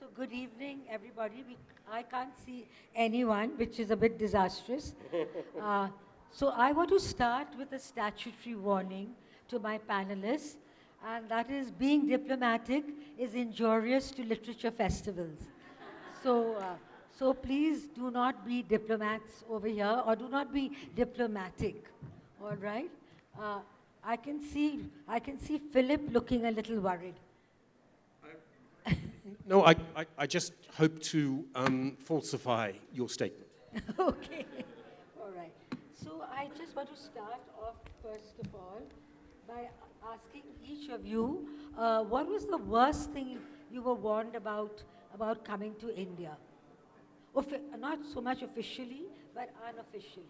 So good evening, everybody. I can't see anyone, which is a bit disastrous. Uh, so I want to start with a statutory warning to my panelists, and that is being diplomatic is injurious to literature festivals. So, uh, so please do not be diplomats over here, or do not be diplomatic. All right? Uh, I can see Philip looking a little worried. No, I just hope to falsify your statement. Okay. All right. So I just want to start off, first of all, by asking each of you, what was the worst thing you were warned about coming to India? Not so much officially, but unofficially.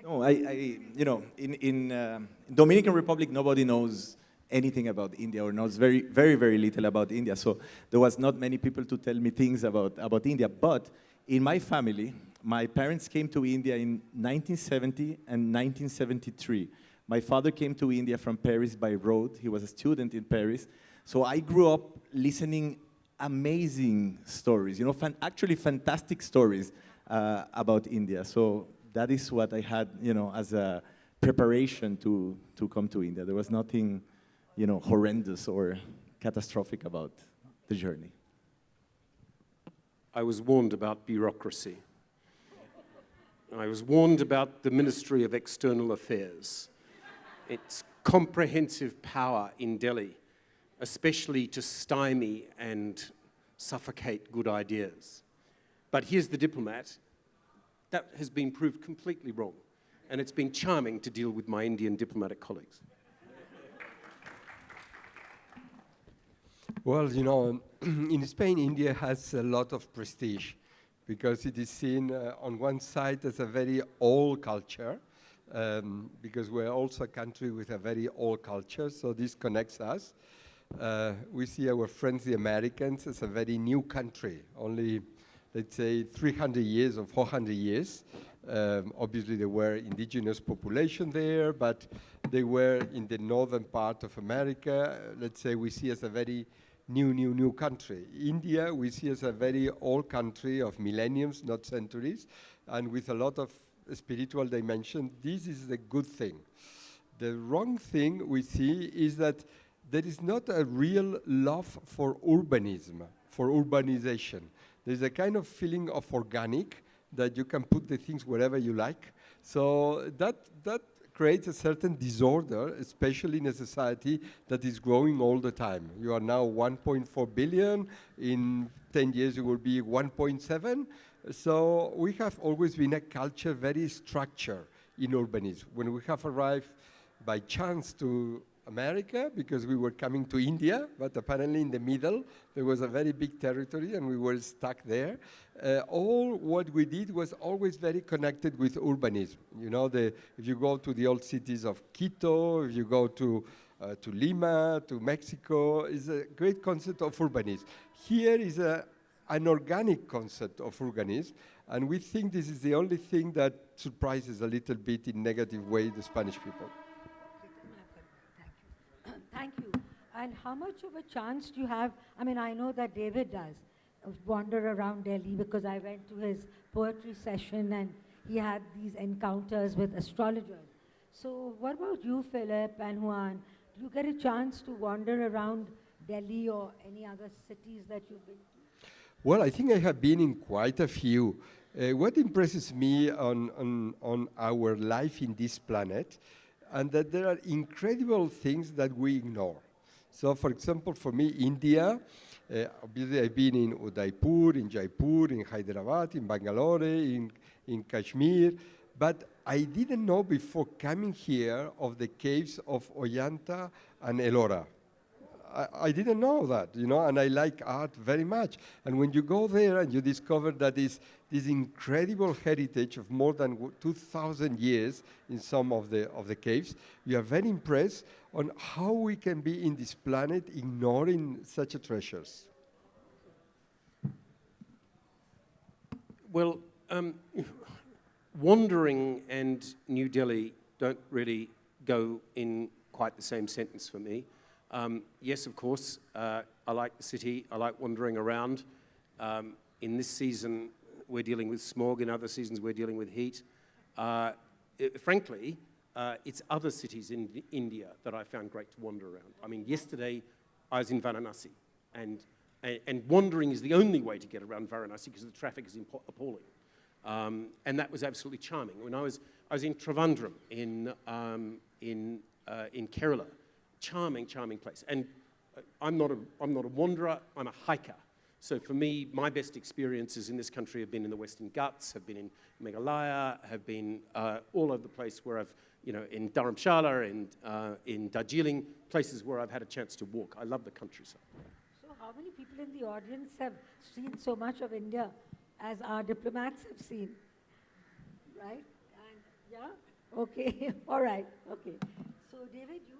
No, in Dominican Republic, nobody knows anything about India or knows very, very, very little about India. So there was not many people to tell me things about India. But in my family, my parents came to India in 1970 and 1973. My father came to India from Paris by road. He was a student in Paris. So I grew up listening amazing stories, actually fantastic stories about India. So that is what I had, as a preparation to come to India. There was nothing, horrendous or catastrophic about the journey. I was warned about bureaucracy. I was warned about the Ministry of External Affairs, its comprehensive power in Delhi, especially to stymie and suffocate good ideas. But here's the diplomat. That has been proved completely wrong. And it's been charming to deal with my Indian diplomatic colleagues. Well, in Spain, India has a lot of prestige because it is seen on one side as a very old culture, because we're also a country with a very old culture, so this connects us. We see our friends, the Americans, as a very new country, only, let's say, 300 years or 400 years. Obviously, there were indigenous population there, but they were in the northern part of America. Let's say we see as a very new country. India, we see as a very old country of millenniums, not centuries, and with a lot of spiritual dimension. This is the good thing. The wrong thing we see is that there is not a real love for urbanism, for urbanization. There's a kind of feeling of organic, that you can put the things wherever you like. So that creates a certain disorder, especially in a society that is growing all the time. You are now 1.4 billion. In 10 years, you will be 1.7. So we have always been a culture very structured in urbanism. When we have arrived by chance to America, because we were coming to India, but apparently in the middle, there was a very big territory and we were stuck there. All what we did was always very connected with urbanism. If you go to the old cities of Quito, if you go to Lima, to Mexico, is a great concept of urbanism. Here is an organic concept of urbanism, and we think this is the only thing that surprises a little bit in negative way the Spanish people. Thank you. And how much of a chance do you have? I mean, I know that David does wander around Delhi because I went to his poetry session and he had these encounters with astrologers. So what about you, Philip and Juan? Do you get a chance to wander around Delhi or any other cities that you've been to? Well, I think I have been in quite a few. What impresses me on our life in this planet, and that there are incredible things that we ignore. So, for example, for me, India, obviously I've been in Udaipur, in Jaipur, in Hyderabad, in Bangalore, in Kashmir, but I didn't know before coming here of the caves of Ollanta and Ellora. I didn't know that, and I like art very much. And when you go there and you discover that this incredible heritage of more than 2,000 years in some of the caves, you are very impressed on how we can be in this planet ignoring such treasures. Well, wandering and New Delhi don't really go in quite the same sentence for me. Yes, of course, I like the city. I like wandering around. In this season, we're dealing with smog. In other seasons, we're dealing with heat. Frankly, it's other cities in India that I found great to wander around. I mean, yesterday I was in Varanasi, and wandering is the only way to get around Varanasi because the traffic is appalling. And that was absolutely charming. When I was in Trivandrum in Kerala, charming place. And I'm not a wanderer. I'm a hiker. So for me, my best experiences in this country have been in the Western Ghats, have been in Meghalaya, have been all over the place where I've, in Dharamshala and in Darjeeling, places where I've had a chance to walk. I love the countryside. So how many people in the audience have seen so much of India as our diplomats have seen? Right? And yeah? Okay. All right. Okay. So David, you?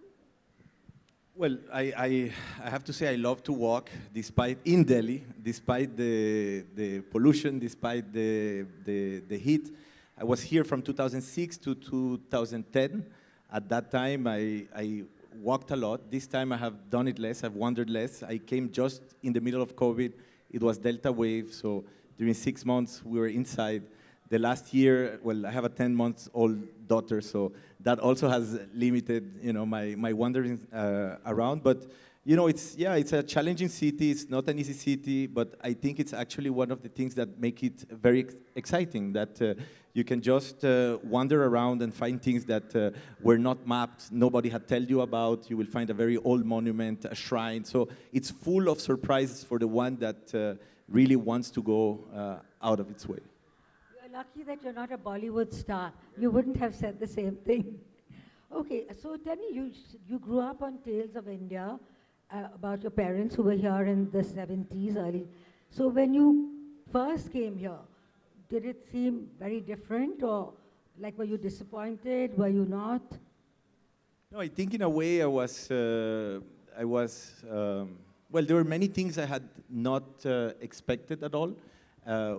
Well, I have to say I love to walk, in Delhi, despite the pollution, despite the heat. I was here from 2006 to 2010. At that time, I walked a lot. This time I have done it less, I've wandered less. I came just in the middle of COVID. It was Delta wave, so during 6 months we were inside. The last year, well, I have a 10-month-old daughter, so that also has limited, my wandering around. But, it's a challenging city. It's not an easy city, but I think it's actually one of the things that make it very exciting, that you can just wander around and find things that were not mapped, nobody had told you about. You will find a very old monument, a shrine. So it's full of surprises for the one that really wants to go out of its way. Lucky that you're not a Bollywood star. You wouldn't have said the same thing. Okay, so tell me, you grew up on Tales of India about your parents who were here in the 70s early. So when you first came here, did it seem very different, or were you disappointed? Were you not? No, I think in a way well, there were many things I had not expected at all.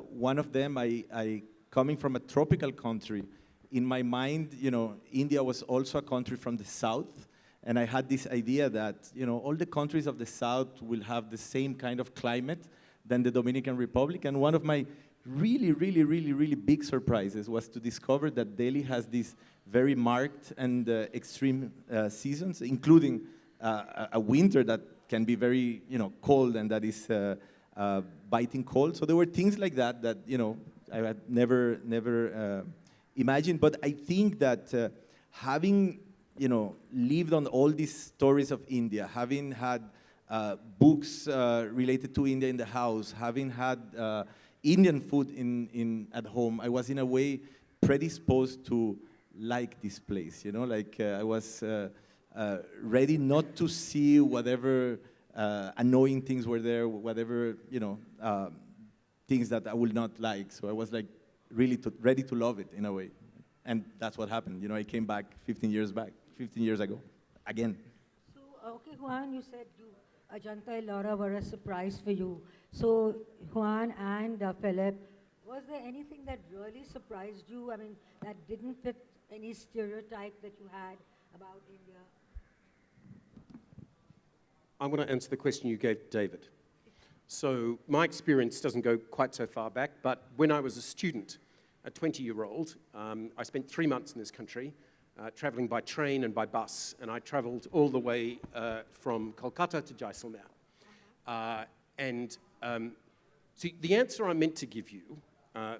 One of them, I coming from a tropical country, in my mind, India was also a country from the south, and I had this idea that, all the countries of the south will have the same kind of climate than the Dominican Republic, and one of my really big surprises was to discover that Delhi has these very marked and extreme seasons, including a winter that can be very, cold, and that is biting cold. So there were things like that I had never imagined. But I think that having, lived on all these stories of India, having had books related to India in the house, having had Indian food at home, I was in a way predisposed to like this place. I was ready not to see whatever annoying things were there, whatever, things that I would not like. So I was really ready to love it in a way. And that's what happened. I came back 15 years ago, again. So, okay, Juan, you said Ajanta and Ellora were a surprise for you. So, Juan and Philip, was there anything that really surprised you? I mean, that didn't fit any stereotype that you had about India? I'm going to answer the question you gave David. So my experience doesn't go quite so far back, but when I was a student, a 20-year-old, I spent 3 months in this country, traveling by train and by bus, and I traveled all the way from Kolkata to Jaisalmer. See, the answer I meant to give you,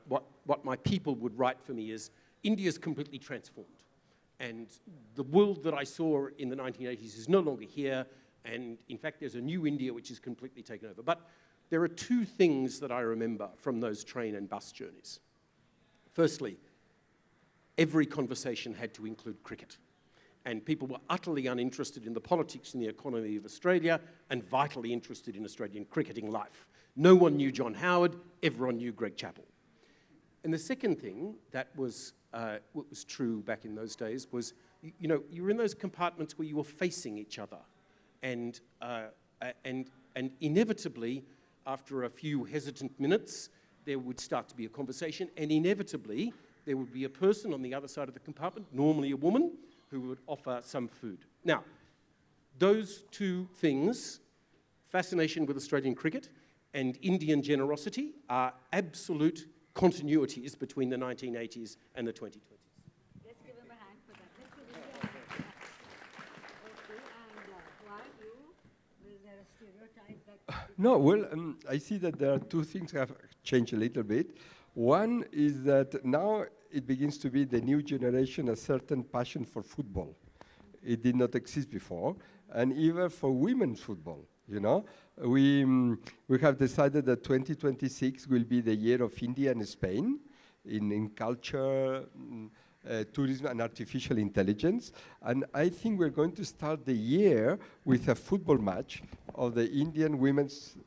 what my people would write for me is, India's completely transformed. And the world that I saw in the 1980s is no longer here. And in fact, there's a new India which is completely taken over. But there are 2 things that I remember from those train and bus journeys. Firstly, every conversation had to include cricket. And people were utterly uninterested in the politics and the economy of Australia and vitally interested in Australian cricketing life. No one knew John Howard, everyone knew Greg Chappell. And the second thing that was what was true back in those days was, you were in those compartments where you were facing each other. And inevitably, after a few hesitant minutes, there would start to be a conversation, and inevitably, there would be a person on the other side of the compartment, normally a woman, who would offer some food. Now, those two things, fascination with Australian cricket and Indian generosity, are absolute continuities between the 1980s and the 2020s. Let's give him a hand for that. Let's give him a hand. Okay, and Juan, you, is there a stereotype that... No, well, I see that there are two things that have changed a little bit. One is that now it begins to be the new generation a certain passion for football. It did not exist before, and even for women's football. You know, we have decided that 2026 will be the year of India and Spain in culture, tourism, and artificial intelligence. And I think we're going to start the year with a football match of the Indian women's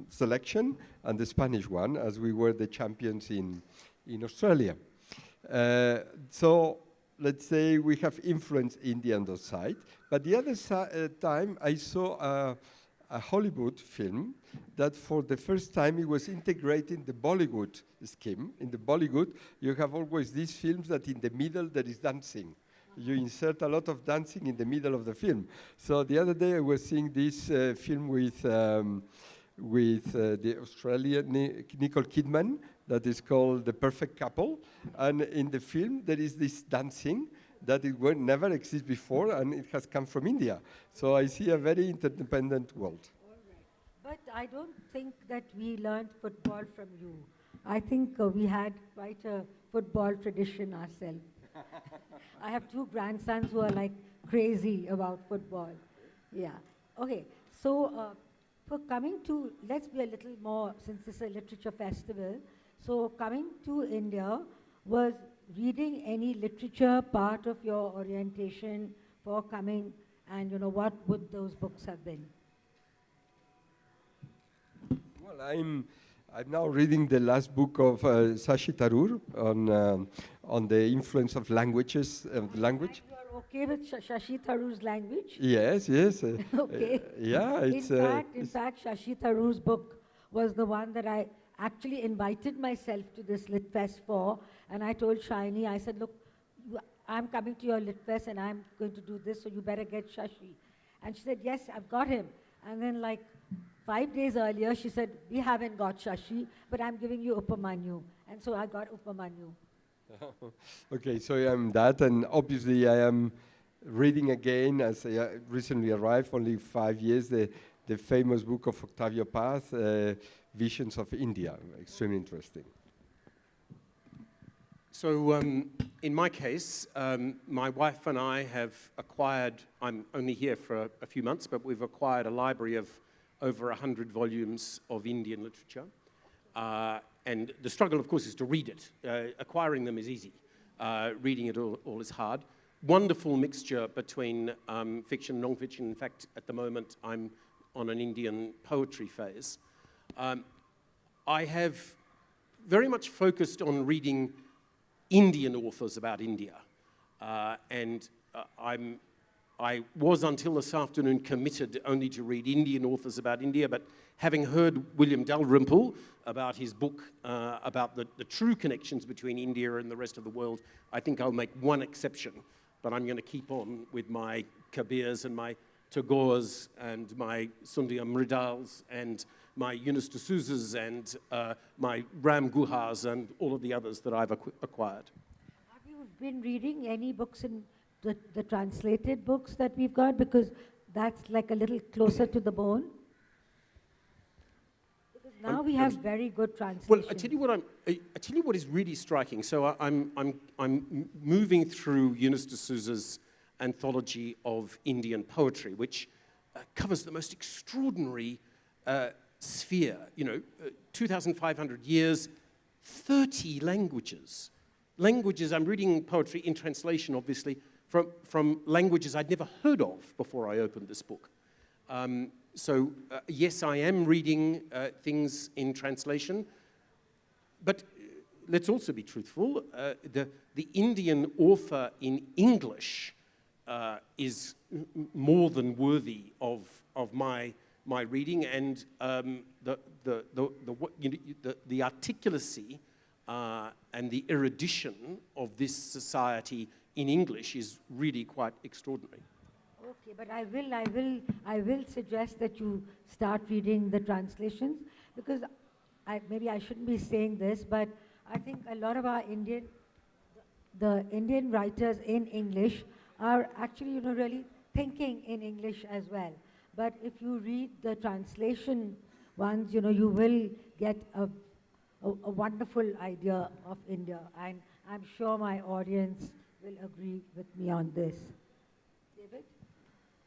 selection and the Spanish one, as we were the champions in Australia. So let's say we have influenced India on that side. But the other time, I saw a Hollywood film that for the first time it was integrating the Bollywood scheme. In the Bollywood, you have always these films that in the middle there is dancing. You insert a lot of dancing in the middle of the film. So the other day I was seeing this film with the Australian Nicole Kidman that is called The Perfect Couple. And in the film there is this dancing that it never existed before, and it has come from India. So I see a very interdependent world. All right. But I don't think that we learned football from you. I think we had quite a football tradition ourselves. I have two grandsons who are like crazy about football. Yeah. Okay. So for coming to, let's be a little more, since this is a literature festival. So coming to India, was reading any literature part of your orientation for coming, and what would those books have been? Well, I'm now reading the last book of Shashi Tharoor on the influence of languages, language. You are okay with Shashi Tharoor's language? Yes, yes. Okay. Yeah, it's... In fact, Shashi Tharoor's book was the one that I actually invited myself to this Lit Fest for, and I told Shiny, I said, look, I'm coming to your Lit Fest and I'm going to do this, so you better get Shashi. And she said, yes, I've got him. And then like 5 days earlier, she said, we haven't got Shashi, but I'm giving you Upamanyu. And so I got Upamanyu. Okay, so I am that, and obviously I am reading again, as I recently arrived, only 5 years, the famous book of Octavio Paz, Visions of India. Extremely interesting. So in my case, my wife and I have acquired, I'm only here for a few months, but we've acquired a library of over 100 volumes of Indian literature. And the struggle, of course, is to read it. Acquiring them is easy. Reading it all is hard. Wonderful mixture between fiction and non-fiction. In fact, at the moment, I'm on an Indian poetry phase. I have very much focused on reading Indian authors about India. I was, until this afternoon, committed only to read Indian authors about India, but having heard William Dalrymple about his book about the true connections between India and the rest of the world, I think I'll make one exception, but I'm going to keep on with my Kabirs and my Tagores and my Sundar Mridals and my Yunus D'Souza's and my Ram Guhas and all of the others that I've acquired. Have you been reading any books in the translated books that we've got? Because that's like a little closer to the bone. Because now we have very good translations. Well, I tell you what is really striking. So I'm moving through Yunus D'Souza's anthology of Indian poetry, which covers the most extraordinary sphere. 2,500 years, 30 languages. Languages, I'm reading poetry in translation, obviously, from languages I'd never heard of before I opened this book. So yes, I am reading things in translation, but let's also be truthful. The Indian author in English is more than worthy of my reading, and the articulacy and the erudition of this society in English is really quite extraordinary. Okay, but I will suggest that you start reading the translations, because maybe I shouldn't be saying this, but I think a lot of the Indian writers in English are actually, really thinking in English as well. But if you read the translation ones, you will get a wonderful idea of India, and I'm sure my audience will agree with me on this. David?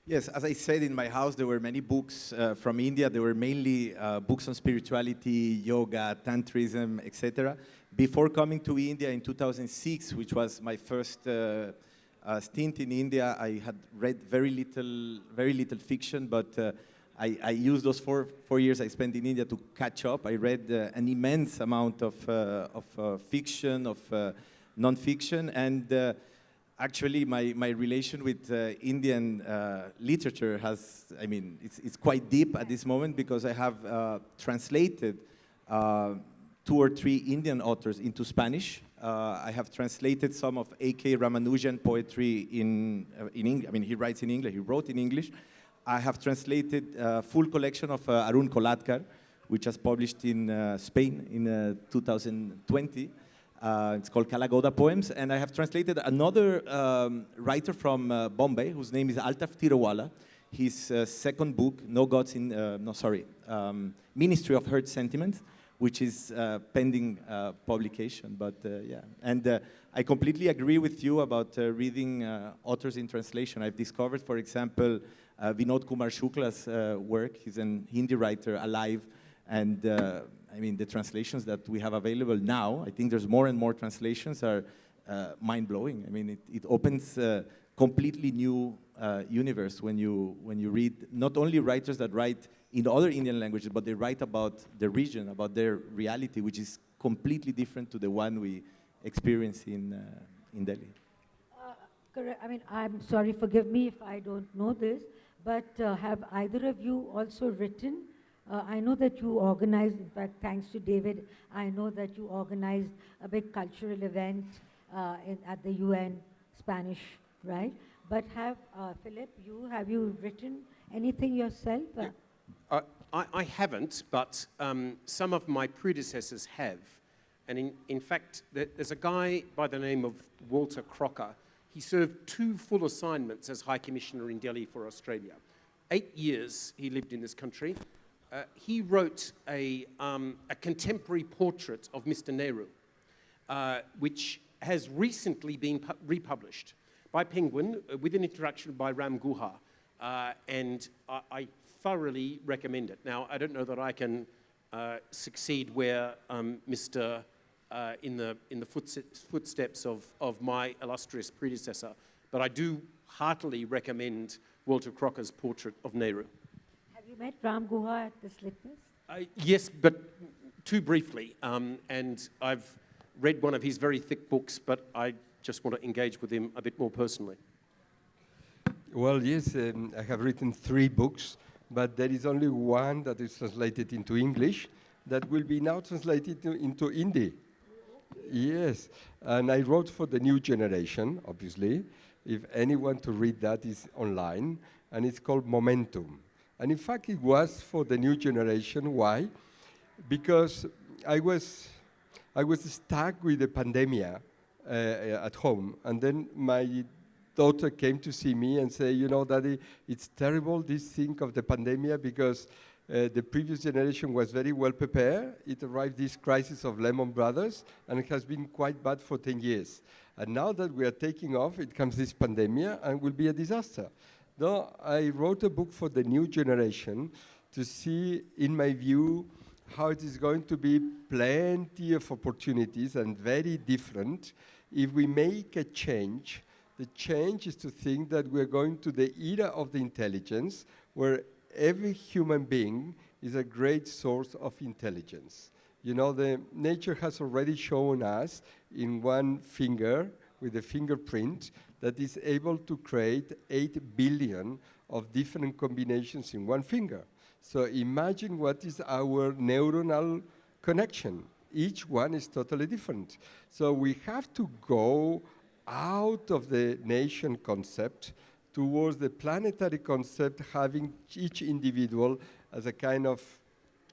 Yes, as I said, in my house there were many books from India. They were mainly books on spirituality, yoga, tantrism, etc. Before coming to India in 2006, which was my first stint in India, I had read very little fiction, but I used those four years I spent in India to catch up. I read an immense amount of fiction, of non-fiction, and actually my relation with Indian literature it's quite deep at this moment, because I have translated 2 or 3 Indian authors into Spanish. I have translated some of A.K. Ramanujan poetry in English. I mean, he writes in English, he wrote in English. I have translated a full collection of Arun Kolatkar, which was published in Spain in 2020. It's called Kalagoda Poems. And I have translated another writer from Bombay, whose name is Altaf Tirowala. His second book, Ministry of Hurt Sentiments, which is pending publication. But yeah, and I completely agree with you about reading authors in translation. I've discovered, for example, Vinod Kumar Shukla's work. He's a Hindi writer, alive, and the translations that we have available now, I think there's more and more translations, are mind-blowing. I mean, it opens a completely new universe when you read not only writers that write in other Indian languages, but they write about the region, about their reality, which is completely different to the one we experience in Delhi. Correct. I mean, I'm sorry, forgive me if I don't know this, but have either of you also written? I know that you organized, in fact, thanks to David, I know that you organized a big cultural event at the UN Spanish, right? But Philip, have you written anything yourself? I haven't, but some of my predecessors have. And in fact, there's a guy by the name of Walter Crocker. He served 2 full assignments as High Commissioner in Delhi for Australia. 8 years he lived in this country. He wrote a contemporary portrait of Mr. Nehru, which has recently been republished by Penguin with an introduction by Ram Guha. And I thoroughly recommend it. Now, I don't know that I can succeed where Mr. In the footsteps of my illustrious predecessor, but I do heartily recommend Walter Crocker's portrait of Nehru. Have you met Ram Guha at the Slipness? Yes, but too briefly. And I've read one of his very thick books, but I just want to engage with him a bit more personally. Well, yes, I have written 3 books, but there is only one that is translated into English that will be now translated into Hindi. Yes, and I wrote for the new generation, obviously. If anyone to read that is online, and it's called Momentum. And in fact, it was for the new generation. Why? Because I was stuck with the pandemic at home, and then my daughter came to see me and say, Daddy, it's terrible, this thing of the pandemic, because the previous generation was very well prepared. It arrived this crisis of Lehman Brothers, and it has been quite bad for 10 years. And now that we are taking off, it comes this pandemic and will be a disaster. Though I wrote a book for the new generation to see, in my view, how it is going to be plenty of opportunities and very different if we make a change. The change is to think that we're going to the era of the intelligence, where every human being is a great source of intelligence. The nature has already shown us in one finger, with a fingerprint, that is able to create 8 billion of different combinations in one finger. So imagine what is our neuronal connection. Each one is totally different. So we have to go out of the nation concept towards the planetary concept, having each individual as a kind of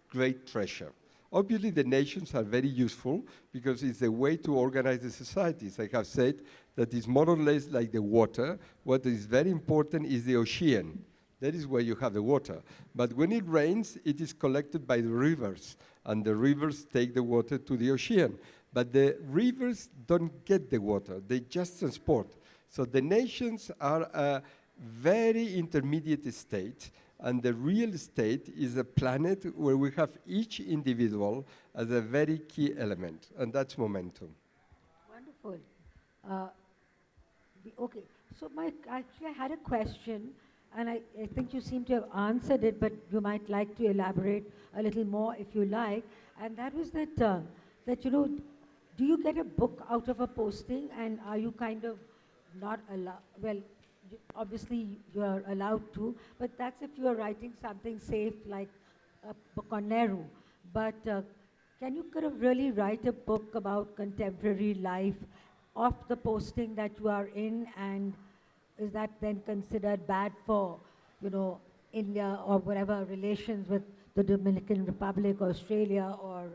great treasure. Obviously, the nations are very useful because it's a way to organize the societies. I have said that it's more or less like the water. What is very important is the ocean. That is where you have the water. But when it rains, it is collected by the rivers, and the rivers take the water to the ocean. But the rivers don't get the water, they just transport. So the nations are a very intermediate state, and the real state is a planet where we have each individual as a very key element, and that's momentum. Wonderful. Okay, so actually I had a question, and I think you seem to have answered it, but you might like to elaborate a little more if you like. And that was that, do you get a book out of a posting, and are you kind of not allowed, well, obviously you're allowed to, but that's if you're writing something safe like a book on Nehru. But can you kind of really write a book about contemporary life of the posting that you are in, and is that then considered bad for, India or whatever relations with the Dominican Republic, Australia, or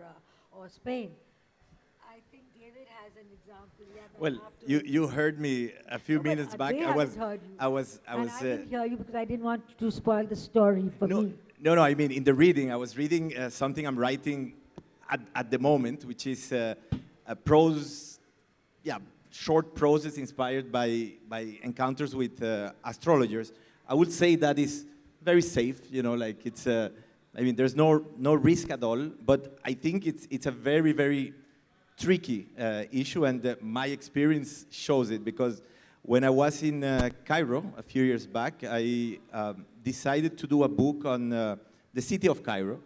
Spain? I think David has an example. Yeah, but Well, after- you heard me a few No, but minutes back. they haven't heard you. I was. And I didn't hear you because I didn't want to spoil the story for No, me. no. I mean, in the reading, I was reading something I'm writing at the moment, which is a prose, short proses inspired by encounters with astrologers. I would say that is very safe. Like it's. I mean, there's no risk at all. But I think it's a very, very tricky issue, and my experience shows it, because when I was in Cairo a few years back, I decided to do a book on the city of Cairo.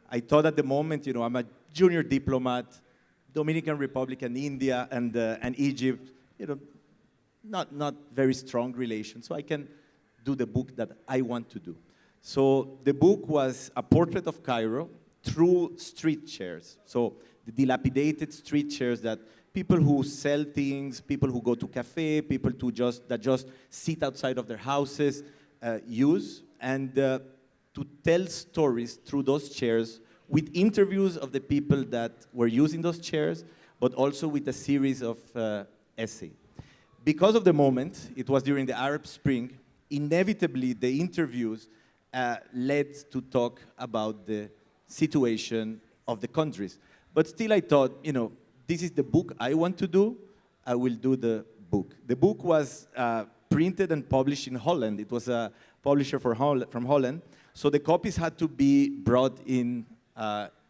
I thought at the moment, I'm a junior diplomat, Dominican Republic and India and Egypt, not very strong relations, so I can do the book that I want to do. So the book was a portrait of Cairo through street chairs. So the dilapidated street chairs that people who sell things, people who go to cafe, people that just sit outside of their houses use, and to tell stories through those chairs with interviews of the people that were using those chairs, but also with a series of essays. Because of the moment, it was during the Arab Spring, inevitably the interviews led to talk about the situation of the countries. But still I thought, this is the book I want to do, I will do the book. The book was printed and published in Holland. It was a publisher from Holland. So the copies had to be brought in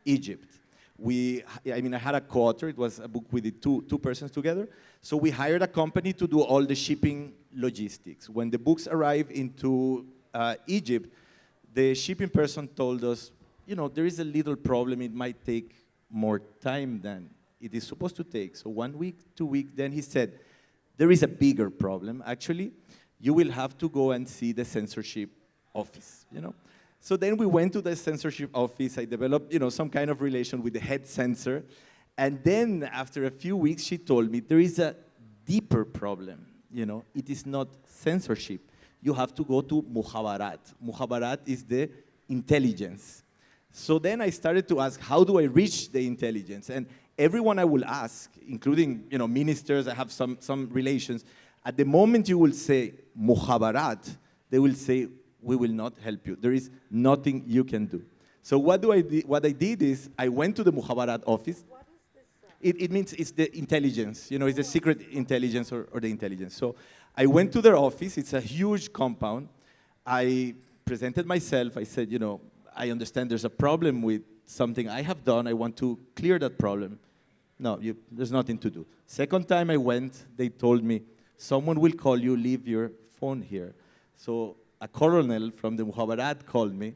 Egypt. I had a co-author. It was a book with the two persons together. So we hired a company to do all the shipping logistics. When the books arrived into Egypt, the shipping person told us, there is a little problem. It might take more time than it is supposed to take. So 1 week, 2 weeks, then he said, there is a bigger problem. Actually, you will have to go and see the censorship office, So then we went to the censorship office. I developed, some kind of relation with the head censor. And then after a few weeks, she told me, there is a deeper problem. It is not censorship. You have to go to Mukhabarat. Mukhabarat is the intelligence. So then I started to ask, how do I reach the intelligence? And everyone I will ask, including ministers, I have some relations, at the moment you will say Mukhabarat, they will say, we will not help you. There is nothing you can do. So what I did is, I went to the Mukhabarat office. What is this? It means it's the intelligence, it's the secret intelligence or the intelligence. So I went to their office. It's a huge compound. I presented myself. I said, I understand there's a problem with something I have done. I want to clear that problem. No, there's nothing to do. Second time I went, they told me, someone will call you, leave your phone here. So a colonel from the Mukhabarat called me,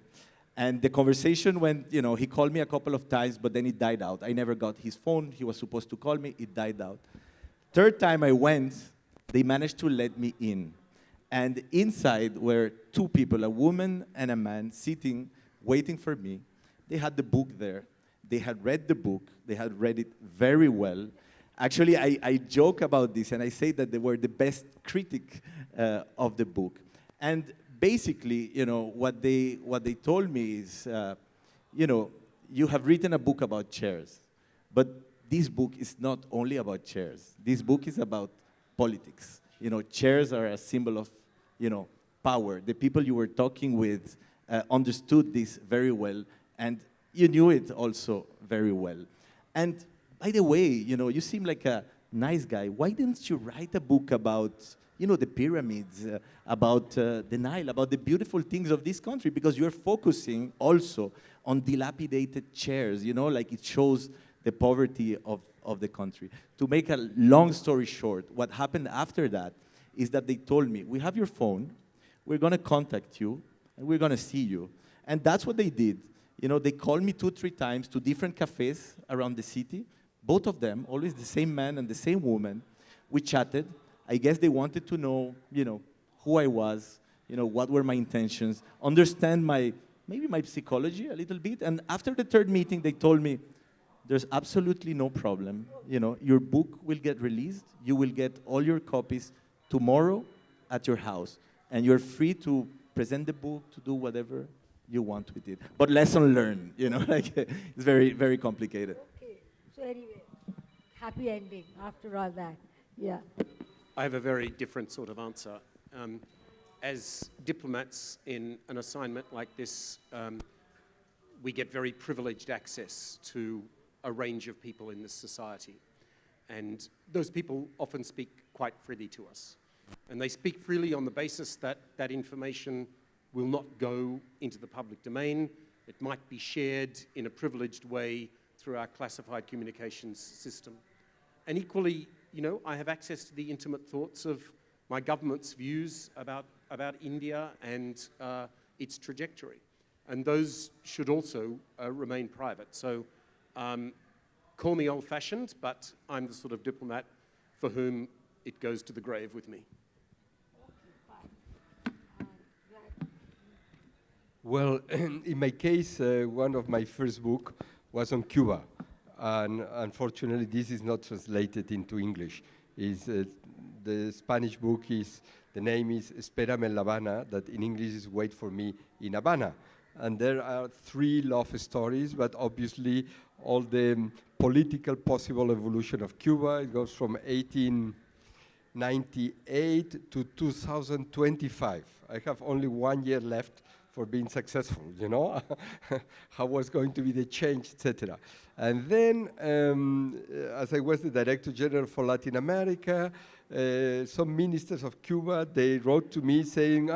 and the conversation went, he called me a couple of times, but then it died out. I never got his phone. He was supposed to call me. It died out. Third time I went, they managed to let me in. And inside were two people, a woman and a man, sitting, waiting for me. They had the book there. They had read the book. They had read it very well. Actually, I joke about this, and I say that they were the best critic of the book. And basically, what they told me is, you have written a book about chairs, but this book is not only about chairs. This book is about politics. Chairs are a symbol of, power. The people you were talking with understood this very well, and you knew it also very well. And by the way, you seem like a nice guy. Why didn't you write a book about, the pyramids, about the Nile, about the beautiful things of this country? Because you're focusing also on dilapidated chairs, like it shows the poverty of the country. To make a long story short, what happened after that is that they told me, we have your phone, we're going to contact you, and we're going to see you. And that's what they did. They called me 2-3 times to different cafes around the city. Both of them, always the same man and the same woman. We chatted. I guess they wanted to know, who I was, what were my intentions, understand maybe my psychology a little bit. And after the third meeting, they told me, there's absolutely no problem. Your book will get released. You will get all your copies tomorrow at your house. And you're free to present the book, to do whatever you want with it. But lesson learned, it's very, very complicated. Okay. So anyway, happy ending after all that. Yeah. I have a very different sort of answer. As diplomats in an assignment like this, we get very privileged access to a range of people in this society. And those people often speak quite freely to us. And they speak freely on the basis that that information will not go into the public domain. It might be shared in a privileged way through our classified communications system. And equally, I have access to the intimate thoughts of my government's views about India and its trajectory. And those should also remain private. So call me old-fashioned, but I'm the sort of diplomat for whom it goes to the grave with me. Well, in my case, one of my first book was on Cuba. And unfortunately, this is not translated into English. The Spanish book the name is Espérame en La Habana, that in English is Wait for Me in Havana. And there are 3 love stories, but obviously all the political possible evolution of Cuba. It goes from 1898 to 2025. I have only 1 year left for being successful, how was going to be the change, etc. And then, as I was the Director General for Latin America, some ministers of Cuba, they wrote to me saying,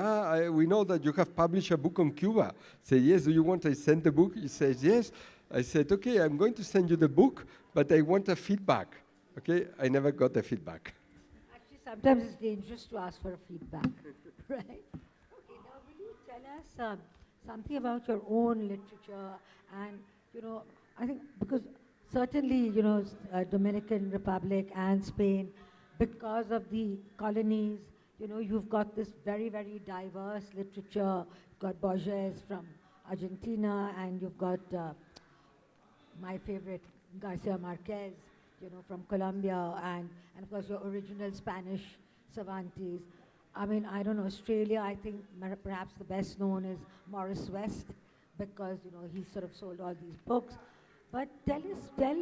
we know that you have published a book on Cuba. I said, yes, do you want I send the book? He says, yes. I said, okay, I'm going to send you the book, but I want a feedback. Okay, I never got the feedback. Actually, sometimes it's dangerous to ask for a feedback, right? Okay, now will you tell us something about your own literature and, I think because certainly, Dominican Republic and Spain, because of the colonies, you've got this very, very diverse literature. You've got Borges from Argentina, and you've got my favorite, Garcia Marquez, from Colombia, and of course your original Spanish Cervantes. I mean, I don't know, Australia, I think perhaps the best known is Morris West, because, he sort of sold all these books. But tell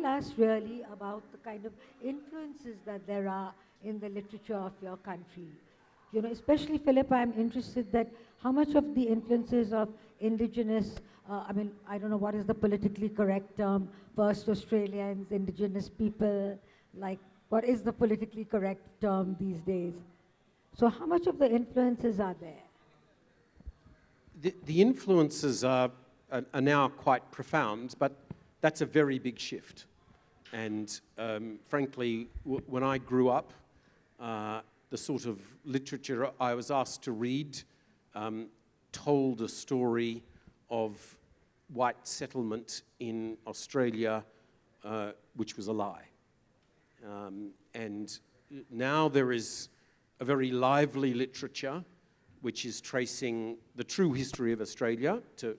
us really about the kind of influences that there are in the literature of your country. Especially, Philip, I'm interested that how much of the influences of indigenous, I don't know what is the politically correct term, First Australians, indigenous people, like what is the politically correct term these days? So how much of the influences are there? The influences are now quite profound, but that's a very big shift. And frankly, when I grew up, the sort of literature I was asked to read told a story of white settlement in Australia, which was a lie. And now there is a very lively literature which is tracing the true history of Australia to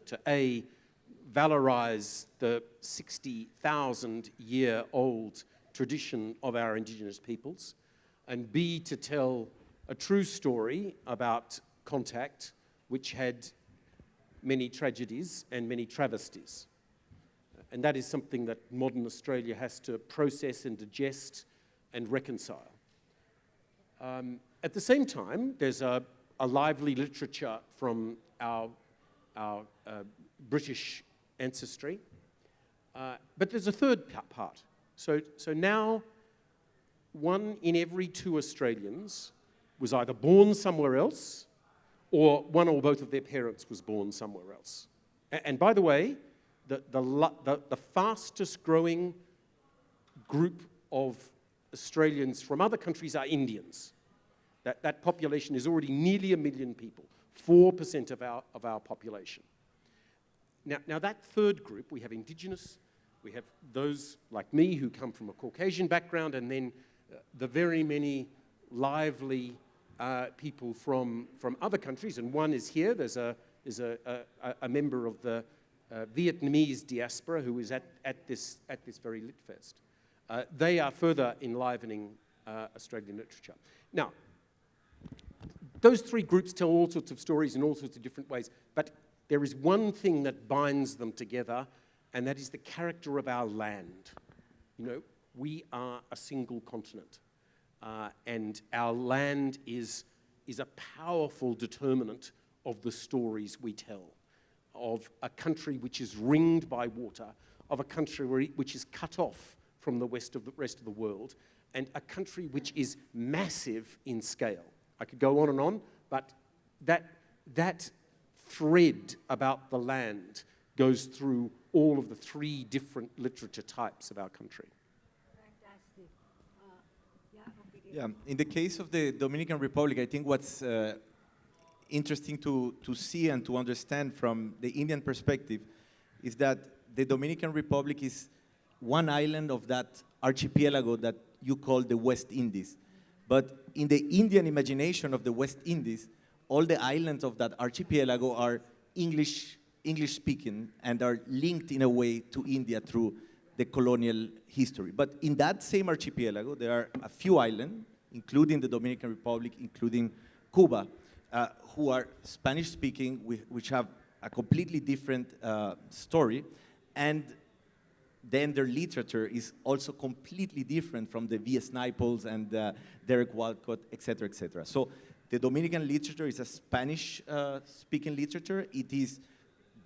valorize the 60,000-year-old tradition of our indigenous peoples, and B, to tell a true story about contact, which had many tragedies and many travesties. And that is something that modern Australia has to process and digest and reconcile. At the same time, there's a lively literature from our British ancestry, but there's a third part. So now, 1 in every 2 Australians was either born somewhere else, or one or both of their parents was born somewhere else. And by the way, the fastest growing group of Australians from other countries are Indians. That population is already nearly 1 million people, 4% of our population. Now that third group, we have Indigenous, we have those like me who come from a Caucasian background, and then the very many lively people from other countries, and one is here. There's a member of the Vietnamese diaspora who is at this very Lit Fest. They are further enlivening Australian literature. Now, those 3 groups tell all sorts of stories in all sorts of different ways, but there is one thing that binds them together, and that is the character of our land. You know, we are a single continent, and our land is a powerful determinant of the stories we tell, of a country which is ringed by water, of a country which is cut off from the rest of the world, and a country which is massive in scale. I could go on, but that thread about the land goes through all of the 3 different literature types of our country. Fantastic. Yeah, in the case of the Dominican Republic, I think what's interesting to see and to understand from the Indian perspective is that the Dominican Republic is one island of that archipelago that you call the West Indies. But in the Indian imagination of the West Indies, all the islands of that archipelago are English speaking and are linked in a way to India through the colonial history. But in that same archipelago, there are a few islands, including the Dominican Republic, including Cuba, who are Spanish speaking, which have a completely different story. And then their literature is also completely different from the V.S. Naipaul's and Derek Walcott, et cetera, et cetera. So the Dominican literature is a Spanish-speaking literature. It is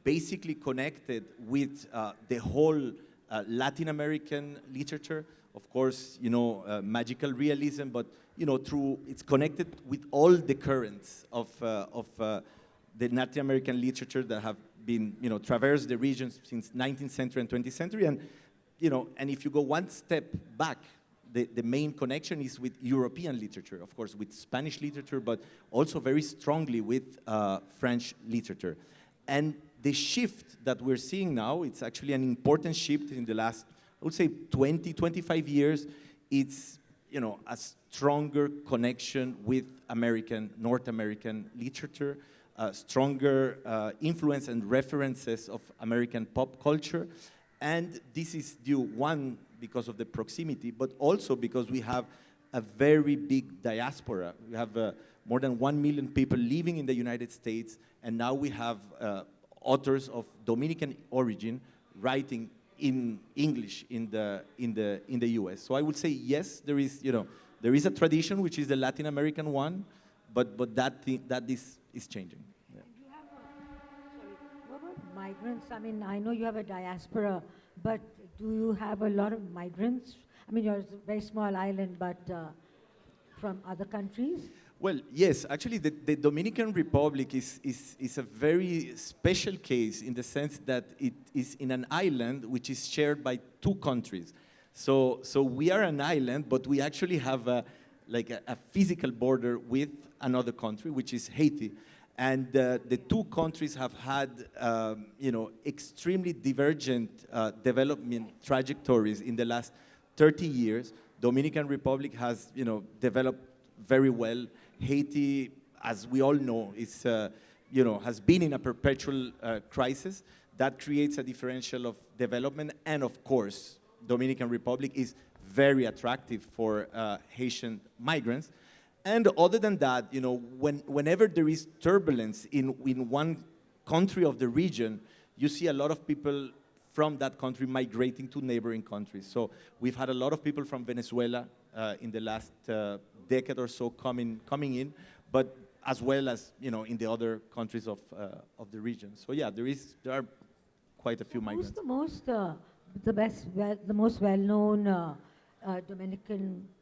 basically connected with the whole Latin American literature. Of course, you know, magical realism, but, you know, it's connected with all the currents of the Latin American literature that have been, you know, traversed the regions since 19th century and 20th century. And, you know, and if you go one step back, the main connection is with European literature, of course, with Spanish literature, but also very strongly with French literature. And the shift that we're seeing now, it's actually an important shift in the last, I would say, 20, 25 years. It's, you know, a stronger connection with North American literature, stronger influence and references of American pop culture. And this is due, one, because of the proximity, but also because we have a very big diaspora. We have more than 1 million people living in the United States, and now we have authors of Dominican origin writing in English in the U.S. So I would say yes, there is a tradition which is the Latin American one, but that is changing. Yeah. You have sorry, what about migrants? I mean, I know you have a diaspora, but do you have a lot of migrants? I mean, you're a very small island, but from other countries? Well, yes, actually the Dominican Republic is a very special case in the sense that it is in an island which is shared by 2 countries. So we are an island, but we actually have a physical border with another country, which is Haiti. And the 2 countries have had, extremely divergent development trajectories in the last 30 years. Dominican Republic has, developed very well. Haiti, as we all know, has been in a perpetual crisis. That creates a differential of development. And of course, Dominican Republic is very attractive for Haitian migrants. And other than that, whenever there is turbulence in one country of the region, you see a lot of people from that country migrating to neighboring countries. So we've had a lot of people from Venezuela in the last decade or so coming in, but as well as in the other countries of the region. So yeah, there are quite a few migrants. Who's the most well-known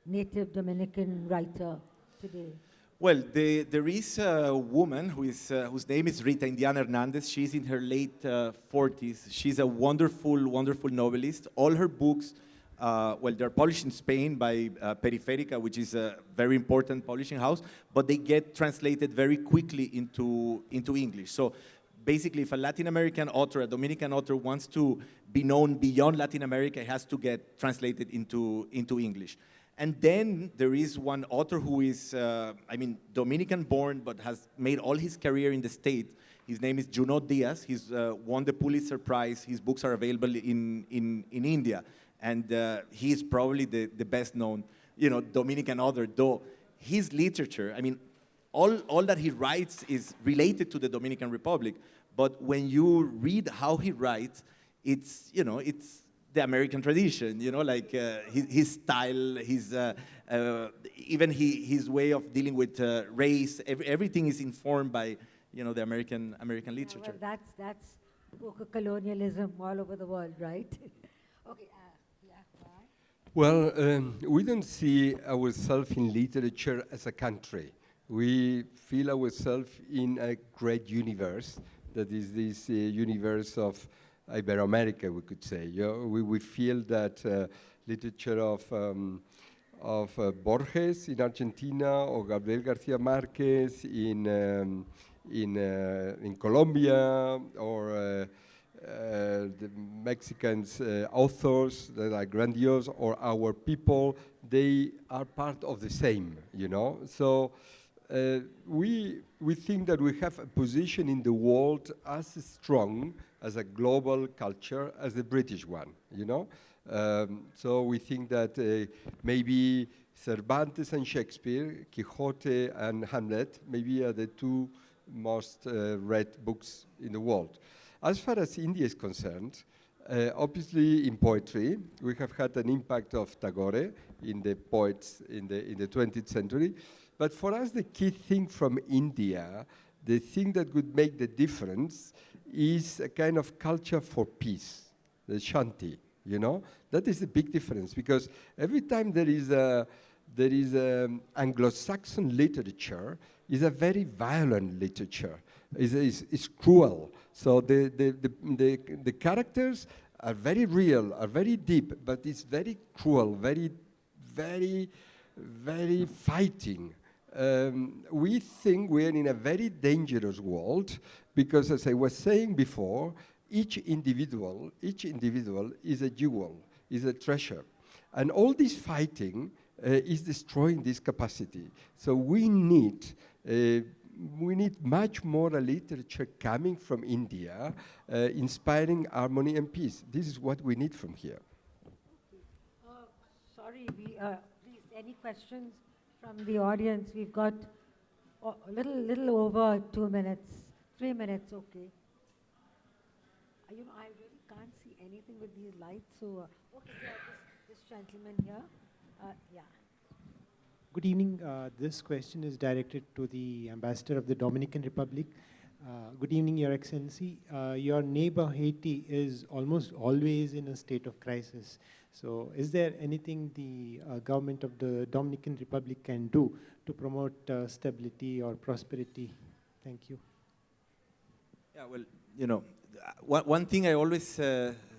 native Dominican writer today? Well, there is a woman whose name is Rita Indiana Hernandez. She's in her late 40s. She's a wonderful, wonderful novelist. All her books, they're published in Spain by Periférica, which is a very important publishing house, but they get translated very quickly into English. So basically, if a Latin American author, a Dominican author, wants to be known beyond Latin America, it has to get translated into English. And then there is one author who is, Dominican-born, but has made all his career in the States. His name is Junot Diaz. He's won the Pulitzer Prize. His books are available in India. And he is probably the best-known, Dominican author, though his literature, all that he writes is related to the Dominican Republic. But when you read how he writes, it's the American tradition, his style, even his way of dealing with race. Everything is informed by the American literature. Well, that's colonialism all over the world, right? Okay. Well, we don't see ourselves in literature as a country. We feel ourselves in a great universe, that is this universe of Iberoamerica, we could say. We feel that literature of Borges in Argentina, or Gabriel García Márquez in Colombia, or the Mexicans authors that are grandiose, or our people, they are part of the same, So we think that we have a position in the world as strong as a global culture as the British one, So we think that maybe Cervantes and Shakespeare, Quixote and Hamlet, maybe are the two most read books in the world. As far as India is concerned, obviously in poetry, we have had an impact of Tagore in the poets in the 20th century. But for us, the key thing from India, the thing that would make the difference, is a kind of culture for peace, the Shanti, That is the big difference, because every time there is Anglo-Saxon literature, is a very violent literature. It's cruel. So the characters are very real, are very deep, but it's very cruel, very, very, very fighting. We think we're in a very dangerous world, because as I was saying before, each individual is a jewel, is a treasure. And all this fighting is destroying this capacity. So we need much more literature coming from India, inspiring harmony and peace. This is what we need from here. Sorry, please, any questions from the audience? We've got a little over 2 minutes. 3 minutes, okay. I really can't see anything with these lights, so this gentleman here, yeah. Good evening. This question is directed to the Ambassador of the Dominican Republic. Good evening, Your Excellency. Your neighbor Haiti is almost always in a state of crisis. So is there anything the government of the Dominican Republic can do to promote stability or prosperity? Thank you. Yeah, well, one thing I always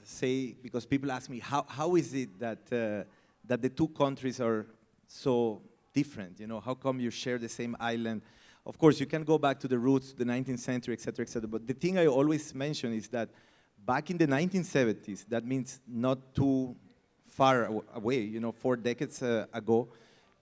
say, because people ask me, how is it that the two countries are so different? How come you share the same island? Of course, you can go back to the roots, the 19th century, et cetera, but the thing I always mention is that back in the 1970s, that means not too far away, 4 decades ago,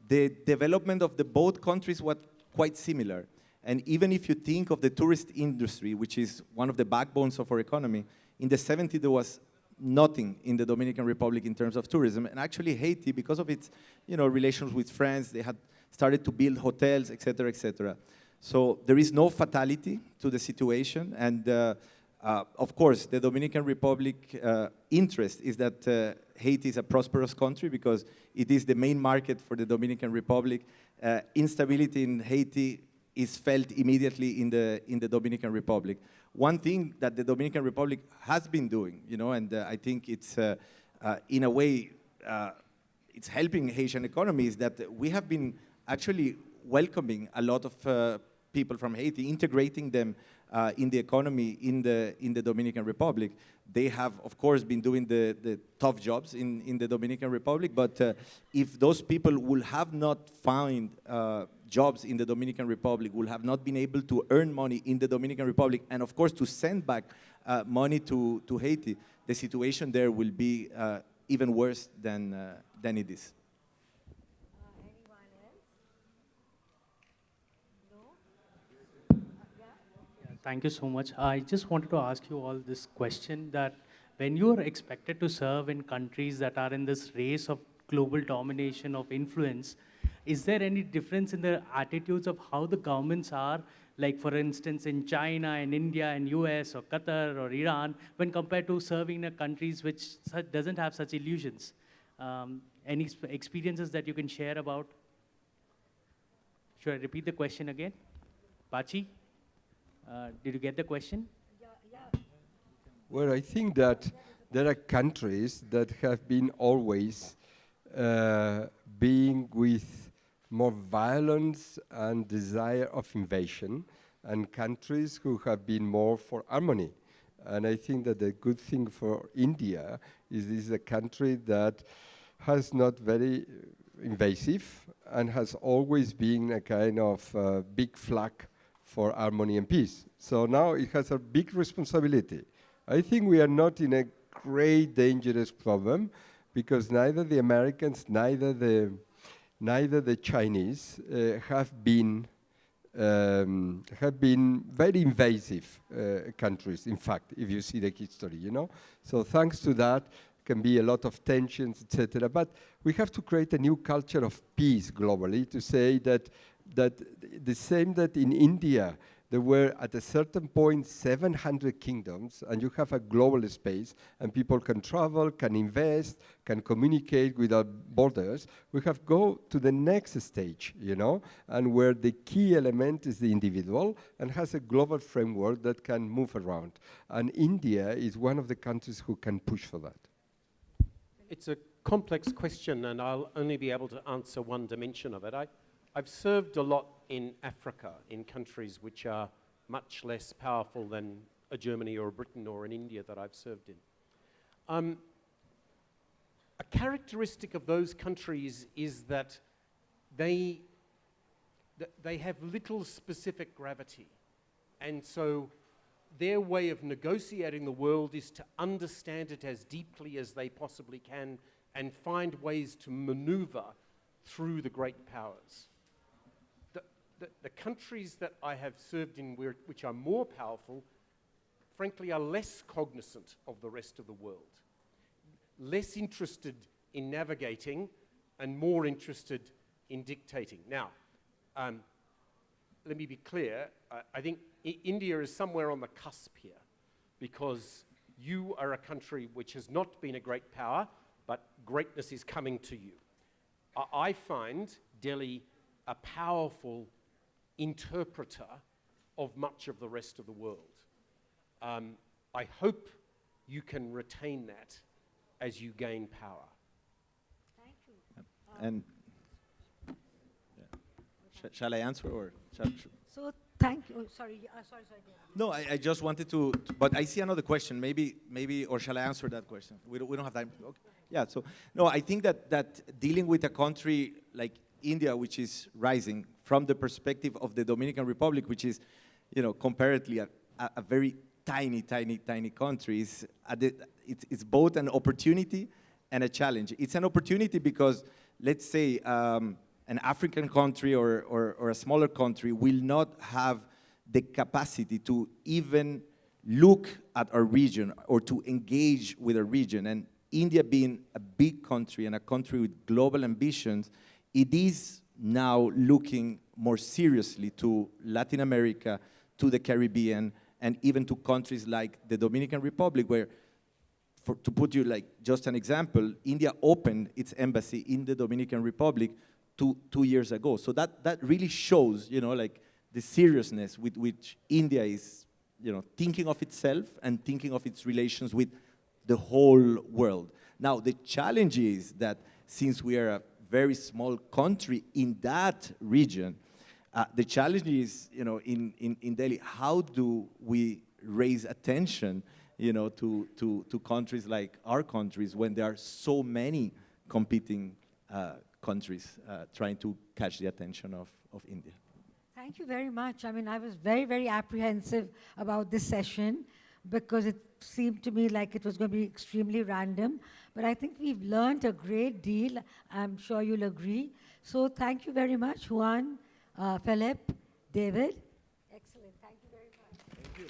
the development of the both countries was quite similar. And even if you think of the tourist industry, which is one of the backbones of our economy, in the 70s there was nothing in the Dominican Republic in terms of tourism. And actually Haiti, because of its relations with France, they had started to build hotels, et cetera, et cetera. So there is no fatality to the situation, and of course, the Dominican Republic interest is that Haiti is a prosperous country because it is the main market for the Dominican Republic. Instability in Haiti is felt immediately in the Dominican Republic. One thing that the Dominican Republic has been doing, you know, and I think it's in a way it's helping Haitian economy, is that we have been actually welcoming a lot of people from Haiti, integrating them in the economy in the Dominican Republic. They have, of course, been doing the tough jobs in the Dominican Republic, but if those people will have not found jobs in the Dominican Republic, will have not been able to earn money in the Dominican Republic, and of course to send back money to Haiti, the situation there will be even worse than it is. Anyone else? No? Thank you so much. I just wanted to ask you all this question, that when you are expected to serve in countries that are in this race of global domination of influence, is there any difference in the attitudes of how the governments are, like for instance in China and India and US or Qatar or Iran, when compared to serving in countries which doesn't have such illusions? Any experiences that you can share about? Should I repeat the question again? Bachi? Did you get the question? Well, I think that there are countries that have been always being with more violence and desire of invasion, and countries who have been more for harmony. And I think that the good thing for India is this is a country that has not very invasive and has always been a kind of big flag for harmony and peace. So now it has a big responsibility. I think we are not in a great dangerous problem, because neither the Americans, neither the Chinese have been very invasive countries, in fact, if you see the history, you know. So thanks to that, can be a lot of tensions, etc. But we have to create a new culture of peace globally, to say that the same that in India, there were at a certain point 700 kingdoms, and you have a global space, and people can travel, can invest, can communicate without borders. We have to go to the next stage, you know, and where the key element is the individual and has a global framework that can move around. And India is one of the countries who can push for that. It's a complex question, and I'll only be able to answer one dimension of it. I've served a lot in Africa, in countries which are much less powerful than a Germany or a Britain or an India that I've served in. A characteristic of those countries is that they have little specific gravity. And so their way of negotiating the world is to understand it as deeply as they possibly can and find ways to maneuver through the great powers. The countries that I have served in which are more powerful, frankly, are less cognizant of the rest of the world, less interested in navigating and more interested in dictating. Now, let me be clear, I think India is somewhere on the cusp here, because you are a country which has not been a great power, but greatness is coming to you. I find Delhi a powerful interpreter of much of the rest of the world. I hope you can retain that as you gain power. Thank you. And shall I answer, or shall? So thank you. Sorry. Sorry. No, I just wanted to, but I see another question. Maybe, or shall I answer that question? We don't have time. Okay. Yeah. So no, I think that dealing with a country like India, which is rising, from the perspective of the Dominican Republic, which is, you know, comparatively a very tiny country, it's both an opportunity and a challenge. It's an opportunity because, let's say, an African country or a smaller country will not have the capacity to even look at our region or to engage with our region. And India being a big country and a country with global ambitions, it is now looking more seriously to Latin America, to the Caribbean, and even to countries like the Dominican Republic, where, to put you like just an example, India opened its embassy in the Dominican Republic 2 years ago. So that really shows, like the seriousness with which India is, thinking of itself and thinking of its relations with the whole world. Now, the challenge is that since we are a very small country in that region, the challenge is, in Delhi, how do we raise attention, to countries like our countries when there are so many competing countries trying to catch the attention of India? Thank you very much. I mean, I was very, very apprehensive about this session because it seemed to me like it was going to be extremely random. But I think we've learned a great deal. I'm sure you'll agree. So thank you very much, Juan, Philip, David. Excellent. Thank you very much. Thank you.